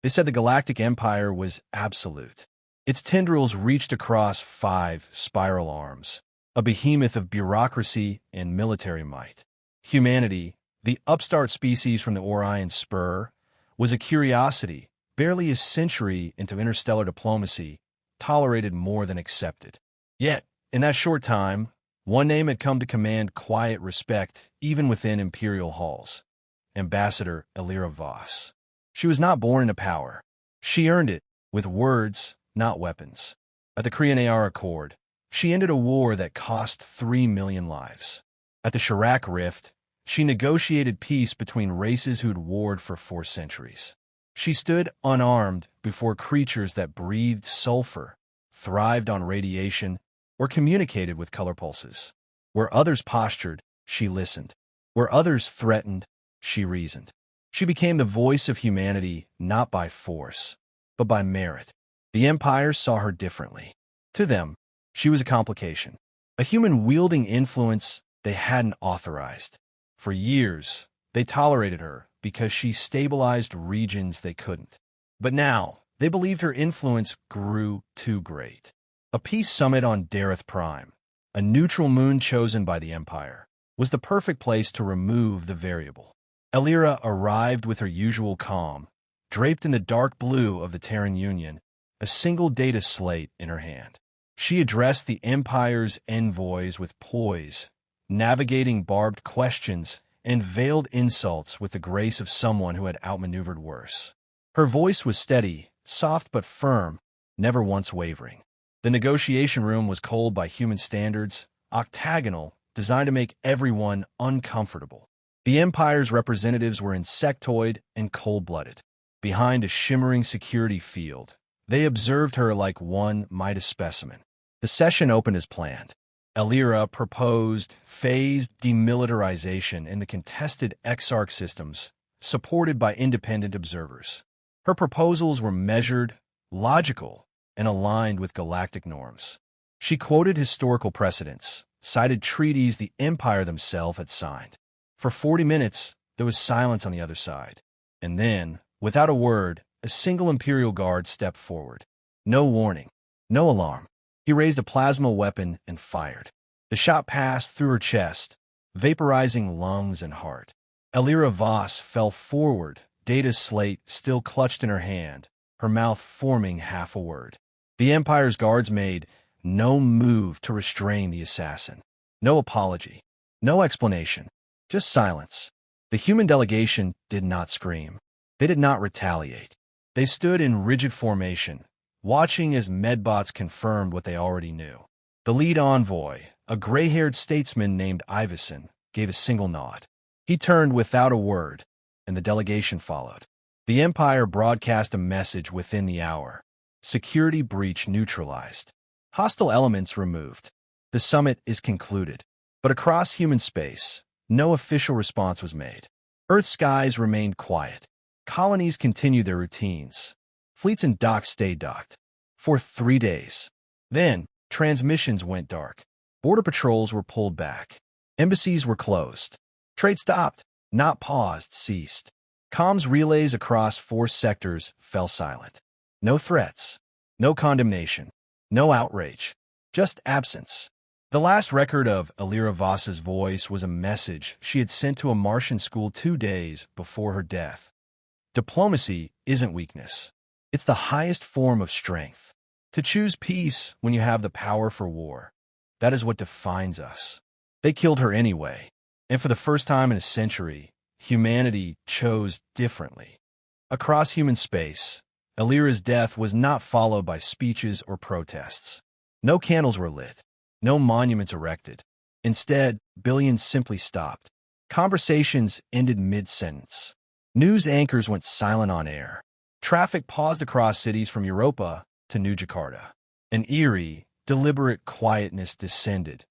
They said the Galactic Empire was absolute. Its tendrils reached across 5 spiral arms, a behemoth of bureaucracy and military might. Humanity, the upstart species from the Orion Spur, was a curiosity, barely a century into interstellar diplomacy, tolerated more than accepted. Yet, in that short time, one name had come to command quiet respect even within imperial halls: Ambassador Elira Voss. She was not born into power. She earned it with words, not weapons. At the Korean Accord, she ended a war that cost 3 million lives. At the Chirac Rift, she negotiated peace between races who'd warred for 4 centuries. She stood unarmed before creatures that breathed sulfur, thrived on radiation, or communicated with color pulses. Where others postured, she listened. Where others threatened, she reasoned. She became the voice of humanity not by force, but by merit. The Empire saw her differently. To them, she was a complication, a human wielding influence they hadn't authorized. For years, they tolerated her because she stabilized regions they couldn't. But now, they believed her influence grew too great. A peace summit on Dareth Prime, a neutral moon chosen by the Empire, was the perfect place to remove the variable. Elira arrived with her usual calm, draped in the dark blue of the Terran Union, a single data slate in her hand. She addressed the Empire's envoys with poise, navigating barbed questions and veiled insults with the grace of someone who had outmaneuvered worse. Her voice was steady, soft but firm, never once wavering. The negotiation room was cold by human standards, octagonal, designed to make everyone uncomfortable. The Empire's representatives were insectoid and cold-blooded. Behind a shimmering security field, they observed her like one Midas specimen. The session opened as planned. Elira proposed phased demilitarization in the contested Exarch systems, supported by independent observers. Her proposals were measured, logical, and aligned with galactic norms. She quoted historical precedents, cited treaties the Empire themselves had signed. For 40 minutes, there was silence on the other side. And then, without a word, a single Imperial guard stepped forward. No warning, no alarm. He raised a plasma weapon and fired. The shot passed through her chest, vaporizing lungs and heart. Elira Voss fell forward, data slate still clutched in her hand, her mouth forming half a word. The Empire's guards made no move to restrain the assassin. No apology, no explanation, just silence. The human delegation did not scream. They did not retaliate. They stood in rigid formation, watching as medbots confirmed what they already knew. The lead envoy, a gray-haired statesman named Iverson, gave a single nod. He turned without a word, and the delegation followed. The Empire broadcast a message within the hour. Security breach neutralized. Hostile elements removed. The summit is concluded. But across human space, no official response was made. Earth skies remained quiet. Colonies continued their routines. Fleets and docks stayed docked. For 3 days. Then, transmissions went dark. Border patrols were pulled back. Embassies were closed. Trade stopped, not paused, ceased. Comms relays across 4 sectors fell silent. No threats, no condemnation, no outrage, just absence. The last record of Elira Voss's voice was a message she had sent to a Martian school 2 days before her death. Diplomacy isn't weakness. It's the highest form of strength. To choose peace when you have the power for war. That is what defines us. They killed her anyway. And for the first time in a century, humanity chose differently. Across human space, Elira's death was not followed by speeches or protests. No candles were lit. No monuments erected. Instead, billions simply stopped. Conversations ended mid-sentence. News anchors went silent on air. Traffic paused across cities from Europa to New Jakarta. An eerie, deliberate quietness descended,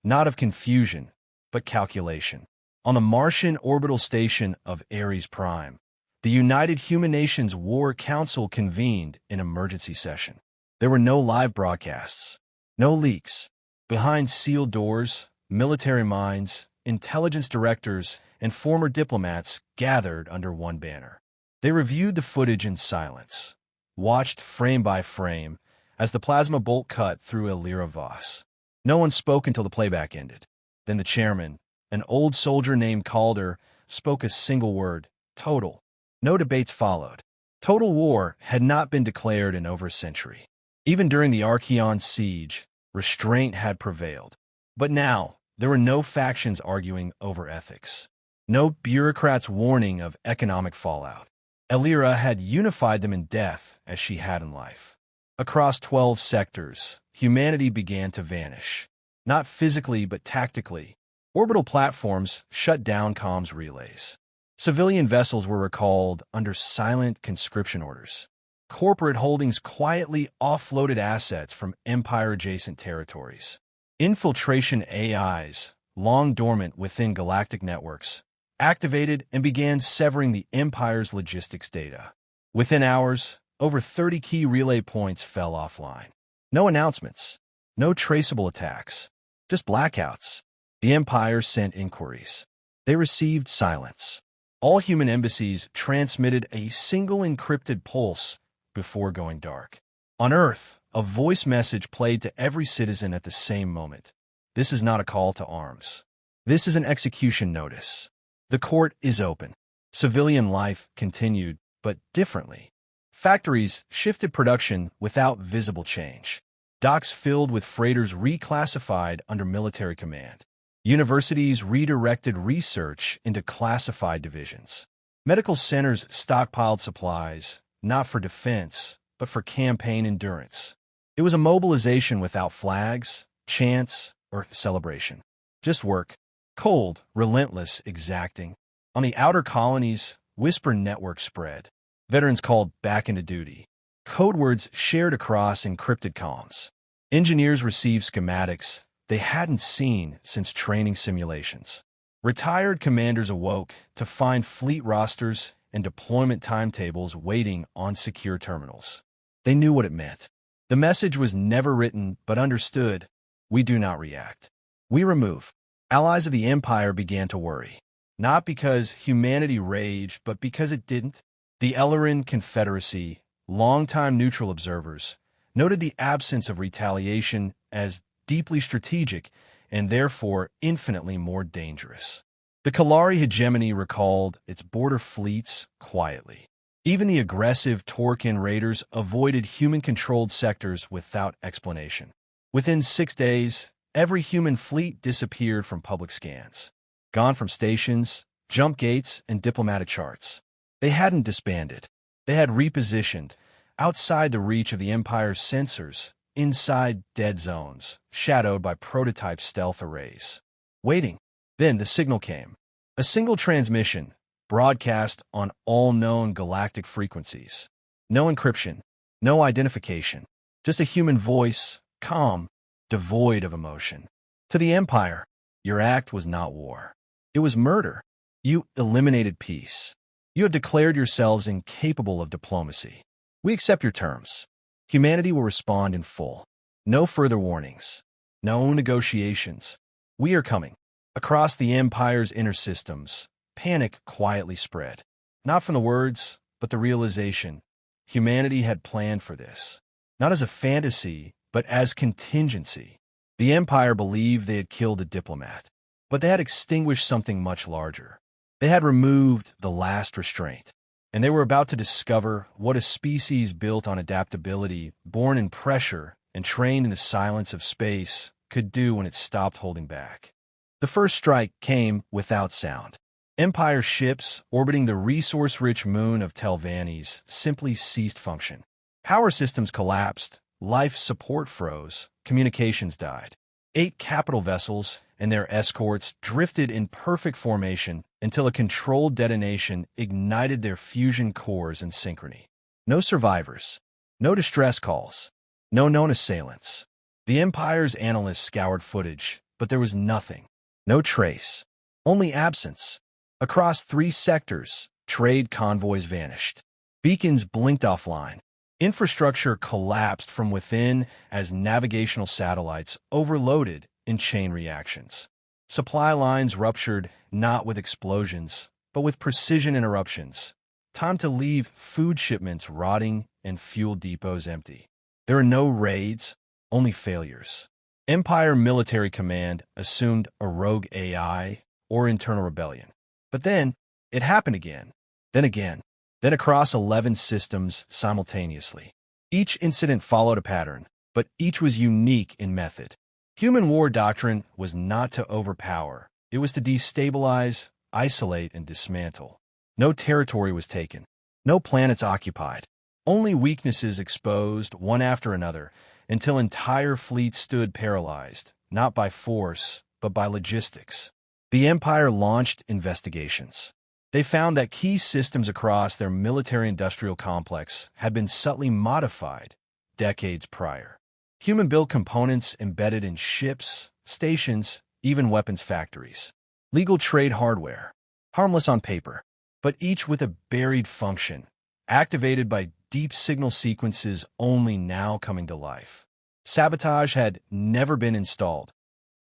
not of confusion, but calculation. On the Martian orbital station of Ares Prime, the United Human Nations War Council convened an emergency session. There were no live broadcasts, no leaks. Behind sealed doors, military minds, intelligence directors, and former diplomats gathered under one banner. They reviewed the footage in silence, watched frame by frame as the plasma bolt cut through Elira Voss. No one spoke until the playback ended. Then the chairman, an old soldier named Calder, spoke a single word: total. No debates followed. Total war had not been declared in over a century. Even during the Archeon siege, restraint had prevailed. But now, there were no factions arguing over ethics. No bureaucrats warning of economic fallout. Elira had unified them in death as she had in life. Across 12 sectors, humanity began to vanish. Not physically, but tactically. Orbital platforms shut down comms relays. Civilian vessels were recalled under silent conscription orders. Corporate holdings quietly offloaded assets from Empire-adjacent territories. Infiltration AIs, long dormant within galactic networks, activated and began severing the Empire's logistics data. Within hours, over 30 key relay points fell offline. No announcements, no traceable attacks, just blackouts. The Empire sent inquiries. They received silence. All human embassies transmitted a single encrypted pulse before going dark. On Earth, a voice message played to every citizen at the same moment. This is not a call to arms. This is an execution notice. The court is open. Civilian life continued, but differently. Factories shifted production without visible change. Docks filled with freighters reclassified under military command. Universities redirected research into classified divisions. Medical centers stockpiled supplies, not for defense, but for campaign endurance. It was a mobilization without flags, chants, or celebration. Just work. Cold, relentless, exacting. On the outer colonies, whisper network spread. Veterans called back into duty. Code words shared across encrypted comms. Engineers received schematics they hadn't seen since training simulations. Retired commanders awoke to find fleet rosters and deployment timetables waiting on secure terminals. They knew what it meant. The message was never written but understood. We do not react. We remove. Allies of the Empire began to worry. Not because humanity raged, but because it didn't. The Eliran Confederacy, longtime neutral observers, noted the absence of retaliation as deeply strategic and therefore infinitely more dangerous. The Kalari hegemony recalled its border fleets quietly. Even the aggressive Torkin raiders avoided human-controlled sectors without explanation. Within 6 days, every human fleet disappeared from public scans. Gone from stations, jump gates, and diplomatic charts. They hadn't disbanded. They had repositioned, outside the reach of the Empire's sensors, inside dead zones, shadowed by prototype stealth arrays. Waiting. Then the signal came. A single transmission, broadcast on all known galactic frequencies. No encryption, no identification, just a human voice, calm, devoid of emotion. To the Empire, your act was not war. It was murder. You eliminated peace. You have declared yourselves incapable of diplomacy. We accept your terms. Humanity will respond in full. No further warnings. No negotiations. We are coming. Across the Empire's inner systems, panic quietly spread. Not from the words, but the realization. Humanity had planned for this. Not as a fantasy, but as contingency. The Empire believed they had killed a diplomat, but they had extinguished something much larger. They had removed the last restraint. And they were about to discover what a species built on adaptability, born in pressure, and trained in the silence of space, could do when it stopped holding back. The first strike came without sound. Empire ships orbiting the resource-rich moon of Telvannes simply ceased function. Power systems collapsed, life support froze, communications died. 8 capital vessels and their escorts drifted in perfect formation until a controlled detonation ignited their fusion cores in synchrony. No survivors, no distress calls, no known assailants. The Empire's analysts scoured footage, but there was nothing. No trace. Only absence. Across 3 sectors, trade convoys vanished. Beacons blinked offline. Infrastructure collapsed from within as navigational satellites overloaded in chain reactions. Supply lines ruptured not with explosions, but with precision interruptions. Time to leave food shipments rotting and fuel depots empty. There are no raids, only failures. Empire Military Command assumed a rogue AI or internal rebellion. But then, it happened again, then across 11 systems simultaneously. Each incident followed a pattern, but each was unique in method. Human war doctrine was not to overpower. It was to destabilize, isolate, and dismantle. No territory was taken. No planets occupied. Only weaknesses exposed, one after another, until entire fleets stood paralyzed, not by force, but by logistics. The Empire launched investigations. They found that key systems across their military-industrial complex had been subtly modified decades prior. Human-built components embedded in ships, stations, even weapons factories. Legal trade hardware, harmless on paper, but each with a buried function, activated by deep signal sequences only now coming to life. Sabotage had never been installed.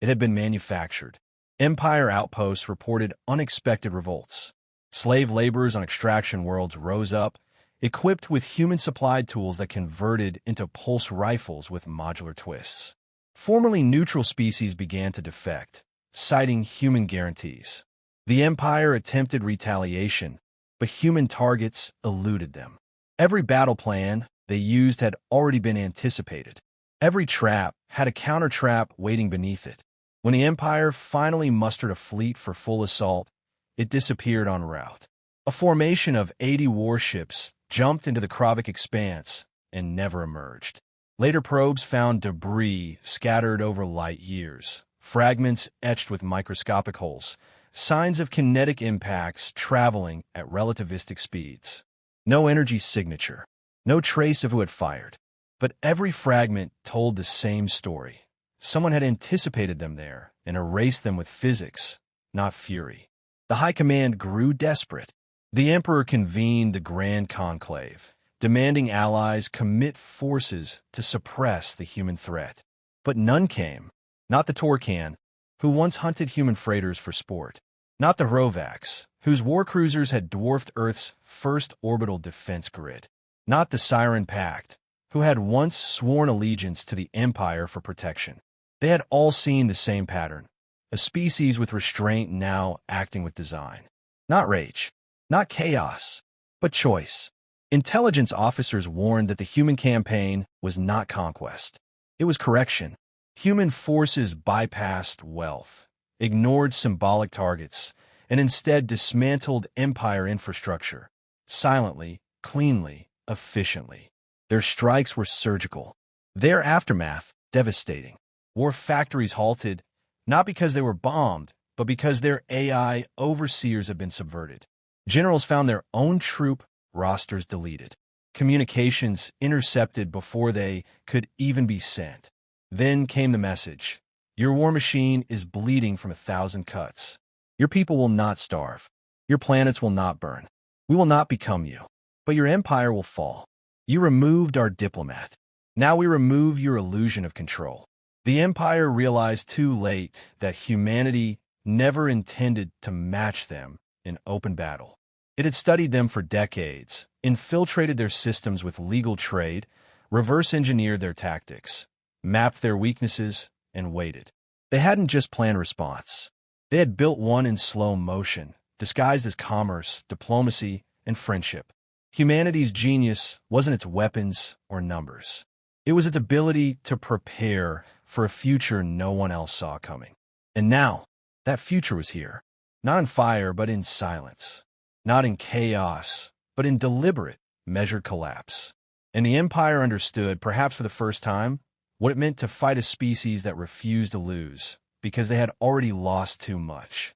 It had been manufactured. Empire outposts reported unexpected revolts. Slave laborers on extraction worlds rose up, equipped with human-supplied tools that converted into pulse rifles with modular twists. Formerly neutral species began to defect, citing human guarantees. The Empire attempted retaliation, but human targets eluded them. Every battle plan they used had already been anticipated. Every trap had a counter-trap waiting beneath it. When the Empire finally mustered a fleet for full assault, it disappeared en route. A formation of 80 warships jumped into the Krovic expanse and never emerged. Later probes found debris scattered over light years, fragments etched with microscopic holes, signs of kinetic impacts traveling at relativistic speeds. No energy signature, no trace of who had fired. But every fragment told the same story. Someone had anticipated them there and erased them with physics, not fury. The High Command grew desperate. The Emperor convened the Grand Conclave, demanding allies commit forces to suppress the human threat. But none came. Not the Torcan, who once hunted human freighters for sport. Not the Rovaks, whose war cruisers had dwarfed Earth's first orbital defense grid. Not the Siren Pact, who had once sworn allegiance to the Empire for protection. They had all seen the same pattern. A species with restraint now acting with design. Not rage, not chaos, but choice. Intelligence officers warned that the human campaign was not conquest. It was correction. Human forces bypassed wealth, ignored symbolic targets, and instead dismantled Empire infrastructure. Silently, cleanly, efficiently. Their strikes were surgical. Their aftermath, devastating. War factories halted, not because they were bombed, but because their AI overseers had been subverted. Generals found their own troop rosters deleted. Communications intercepted before they could even be sent. Then came the message. Your war machine is bleeding from 1,000 cuts. Your people will not starve. Your planets will not burn. We will not become you. But your empire will fall. You removed our diplomat. Now we remove your illusion of control. The Empire realized too late that humanity never intended to match them in open battle. It had studied them for decades, infiltrated their systems with legal trade, reverse-engineered their tactics, mapped their weaknesses, and waited. They hadn't just planned response. They had built one in slow motion, disguised as commerce, diplomacy, and friendship. Humanity's genius wasn't its weapons or numbers. It was its ability to prepare for a future no one else saw coming. And now, that future was here. Not in fire, but in silence. Not in chaos, but in deliberate, measured collapse. And the Empire understood, perhaps for the first time, what it meant to fight a species that refused to lose, because they had already lost too much.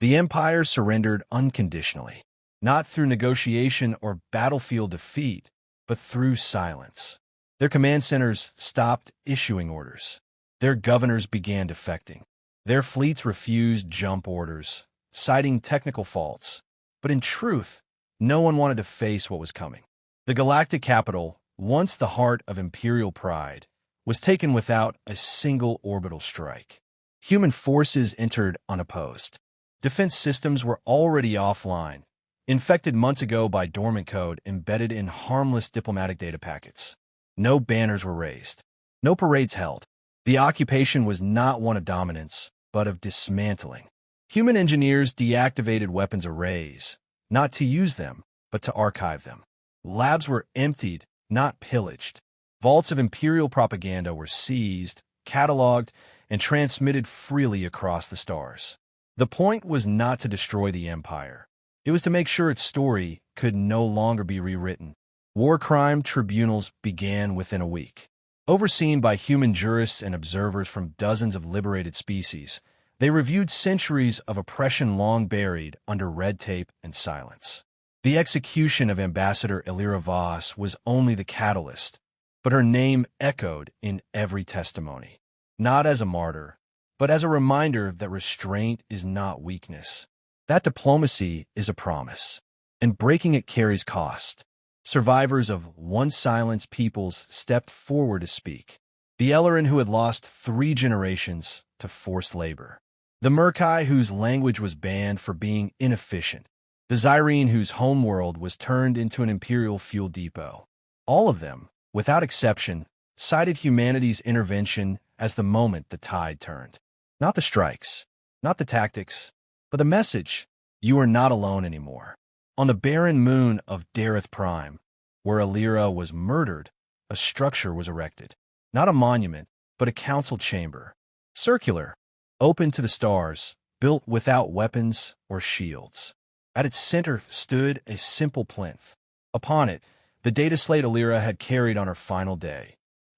The Empire surrendered unconditionally, not through negotiation or battlefield defeat, but through silence. Their command centers stopped issuing orders. Their governors began defecting. Their fleets refused jump orders, citing technical faults. But in truth, no one wanted to face what was coming. The galactic capital, once the heart of imperial pride, was taken without a single orbital strike. Human forces entered unopposed. Defense systems were already offline. infected months ago by dormant code embedded in harmless diplomatic data packets. No banners were raised. No parades held. The occupation was not one of dominance, but of dismantling. Human engineers deactivated weapons arrays, not to use them, but to archive them. Labs were emptied, not pillaged. Vaults of imperial propaganda were seized, cataloged, and transmitted freely across the stars. The point was not to destroy the Empire. It was to make sure its story could no longer be rewritten. War crime tribunals began within a week. Overseen by human jurists and observers from dozens of liberated species, they reviewed centuries of oppression long buried under red tape and silence. The execution of Ambassador Elira Voss was only the catalyst, but her name echoed in every testimony, not as a martyr, but as a reminder that restraint is not weakness. That diplomacy is a promise, and breaking it carries cost. Survivors of once-silenced peoples stepped forward to speak. The Ellerin who had lost 3 generations to forced labor. The Murkai whose language was banned for being inefficient. The Zyrene whose homeworld was turned into an imperial fuel depot. All of them, without exception, cited humanity's intervention as the moment the tide turned. Not the strikes, not the tactics, but the message: you are not alone anymore. On the barren moon of Dareth Prime, where Elira was murdered, a structure was erected. Not a monument, but a council chamber. Circular, open to the stars, built without weapons or shields. At its center stood a simple plinth. Upon it, the data slate Elira had carried on her final day.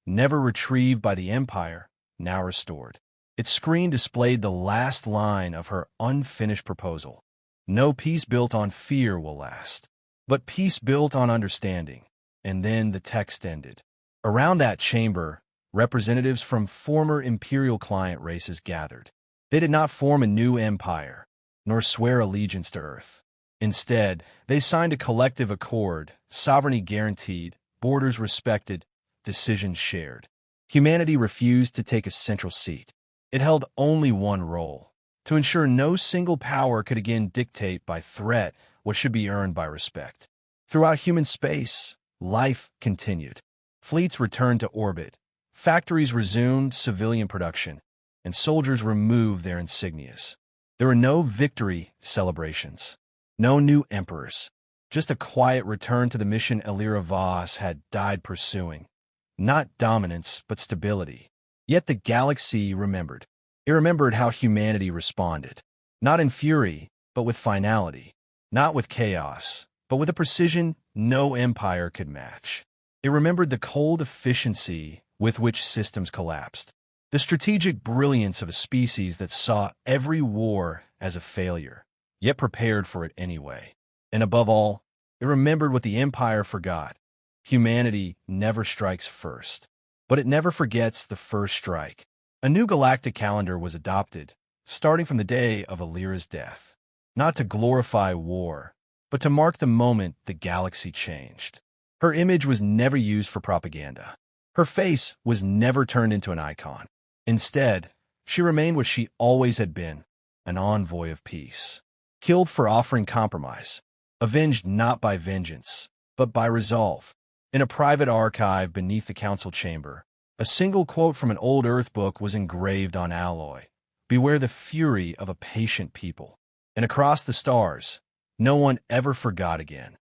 Never retrieved by the Empire, now restored. Its screen displayed the last line of her unfinished proposal. No peace built on fear will last, but peace built on understanding. And then the text ended. Around that chamber, representatives from former imperial client races gathered. They did not form a new empire, nor swear allegiance to Earth. Instead, they signed a collective accord, sovereignty guaranteed, borders respected, decisions shared. Humanity refused to take a central seat. It held only one role: to ensure no single power could again dictate by threat what should be earned by respect. Throughout human space, life continued. Fleets returned to orbit, factories resumed civilian production, and soldiers removed their insignias. There were no victory celebrations, no new emperors, just a quiet return to the mission Elira Voss had died pursuing. Not dominance, but stability. Yet the galaxy remembered. It remembered how humanity responded. Not in fury, but with finality. Not with chaos, but with a precision no empire could match. It remembered the cold efficiency with which systems collapsed. The strategic brilliance of a species that saw every war as a failure, yet prepared for it anyway. And above all, it remembered what the Empire forgot. Humanity never strikes first, but it never forgets the first strike. A new galactic calendar was adopted, starting from the day of Elira's death. Not to glorify war, but to mark the moment the galaxy changed. Her image was never used for propaganda. Her face was never turned into an icon. Instead, she remained what she always had been, an envoy of peace. Killed for offering compromise, avenged not by vengeance, but by resolve. In a private archive beneath the council chamber, a single quote from an old Earth book was engraved on alloy. Beware the fury of a patient people. And across the stars, no one ever forgot again.